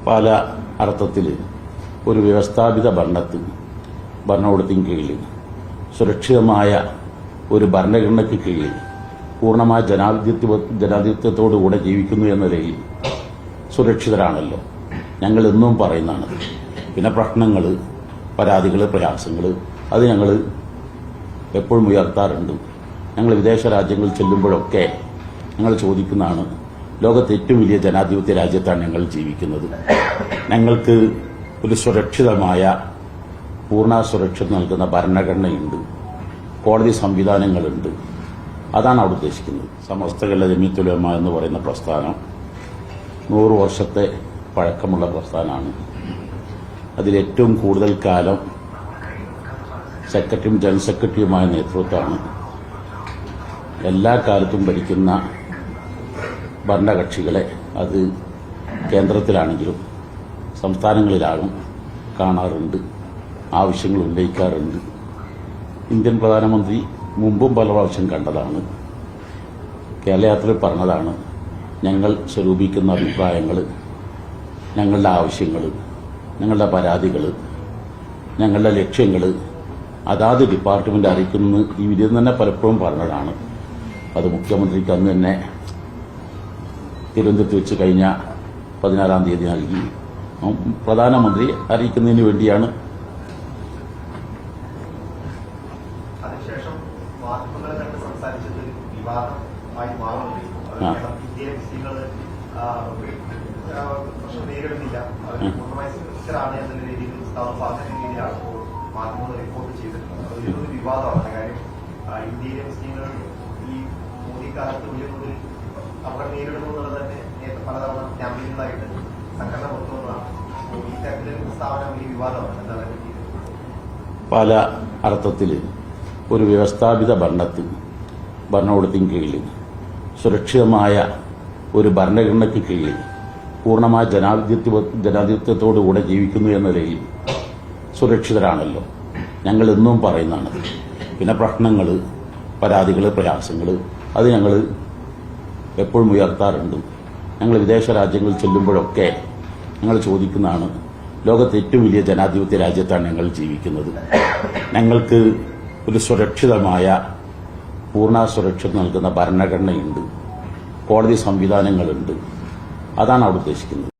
പല അർത്ഥത്തിൽ ഒരു വ്യവസ്ഥാപിത ഭരണകൂടത്തിന് കീഴിൽ സുരക്ഷിതമായ ഒരു ഭരണഘടനയ്ക്ക് കീഴിൽ പൂർണ്ണമായ ജനാധിപത്യത്തോടുകൂടെ ജീവിക്കുന്നു എന്ന നിലയിൽ സുരക്ഷിതരാണല്ലോ. ഞങ്ങൾ എന്നും പറയുന്നതാണ്. പിന്നെ പ്രശ്നങ്ങൾ, പരാതികൾ, പ്രയാസങ്ങൾ അത് ഞങ്ങൾ എപ്പോഴും ഉയർത്താറുണ്ട്. ഞങ്ങൾ വിദേശ രാജ്യങ്ങളിൽ ചെല്ലുമ്പോഴൊക്കെ ഞങ്ങൾ ചോദിക്കുന്നതാണ്, ലോകത്തെ ഏറ്റവും വലിയ ജനാധിപത്യ രാജ്യത്താണ് ഞങ്ങൾ ജീവിക്കുന്നത്. ഞങ്ങൾക്ക് ഒരു സുരക്ഷിതമായ പൂർണ്ണ സുരക്ഷ നൽകുന്ന ഭരണഘടനയുണ്ട്, കോടതി സംവിധാനങ്ങളുണ്ട്. അതാണ് അവിടെ ഉദ്ദേശിക്കുന്നത്. സമസ്ത കേരള ജമിയത്തുൽ ഉലമ എന്ന് പറയുന്ന പ്രസ്ഥാനം 100 വർഷത്തെ പഴക്കമുള്ള പ്രസ്ഥാനമാണ്. അതിലേറ്റവും കൂടുതൽ കാലം സെക്രട്ടറിയും ജനറൽ സെക്രട്ടറിയുമായ നേതൃത്വമാണ്. എല്ലാ കാലത്തും ഭരിക്കുന്ന ഭരണകക്ഷികളെ അത് കേന്ദ്രത്തിലാണെങ്കിലും സംസ്ഥാനങ്ങളിലാകും കാണാറുണ്ട്, ആവശ്യങ്ങൾ ഉന്നയിക്കാറുണ്ട്. ഇന്ത്യൻ പ്രധാനമന്ത്രി മുമ്പും പല പ്രാവശ്യം കണ്ടതാണ്, കേരളയാത്രയിൽ പറഞ്ഞതാണ്. ഞങ്ങൾ സ്വരൂപിക്കുന്ന അഭിപ്രായങ്ങൾ, ഞങ്ങളുടെ ആവശ്യങ്ങൾ, ഞങ്ങളുടെ പരാതികൾ, ഞങ്ങളുടെ ലക്ഷ്യങ്ങൾ അതാത് ഡിപ്പാർട്ട്മെന്റ് അറിയിക്കുന്നു. ഈ വിധം തന്നെ പലപ്പോഴും പറഞ്ഞതാണ്. അത് മുഖ്യമന്ത്രിക്ക് അന്ന് തന്നെ തിരുവനന്തപുരത്ത് വെച്ച് കഴിഞ്ഞ 16-ാം തീയതി നൽകി. പ്രധാനമന്ത്രി അറിയിക്കുന്നതിന് വേണ്ടിയാണ്. ഇന്ത്യയിലെ മുസ്ലിങ്ങൾ ഈ മോദി കാലത്ത് അവർ നേരിടുന്നത് തന്നെ പലതവണ ക്യാമ്പയിനുകളായിട്ട് സംഘടന പുറത്തുവന്നതാണ്. ഈ തരത്തിലെ സ്ഥാപനം വലിയ വിവാദമാണ്. എന്താണ് പല അർത്ഥത്തിൽ ഒരു വ്യവസ്ഥാപിത ഭരണകൂടത്തിന് കീഴിൽ സുരക്ഷിതമായ ഒരു ഭരണഘടനയ്ക്ക് കീഴിൽ പൂർണ്ണമായ ജനാധിപത്യത്തോടുകൂടെ ജീവിക്കുന്നു എന്ന നിലയിൽ സുരക്ഷിതരാണല്ലോ. ഞങ്ങൾ എന്നും പറയുന്നതാണ്. പിന്നെ പ്രശ്നങ്ങൾ, പരാതികൾ, പ്രയാസങ്ങൾ അത് ഞങ്ങൾ എപ്പോഴും ഉയർത്താറുണ്ട്. ഞങ്ങൾ വിദേശ രാജ്യങ്ങളിൽ ചെല്ലുമ്പോഴൊക്കെ ഞങ്ങൾ ചോദിക്കുന്നതാണ്, ലോകത്തെ ഏറ്റവും വലിയ ജനാധിപത്യ രാജ്യത്താണ് ഞങ്ങൾ ജീവിക്കുന്നത്. ഞങ്ങൾക്ക് ഒരു സുരക്ഷിതമായ പൂർണ്ണ സുരക്ഷ നൽകുന്ന ഭരണഘടനയുണ്ട്, കോടതി സംവിധാനങ്ങളുണ്ട്. അതാണ് അവിടെ ഉദ്ദേശിക്കുന്നത്.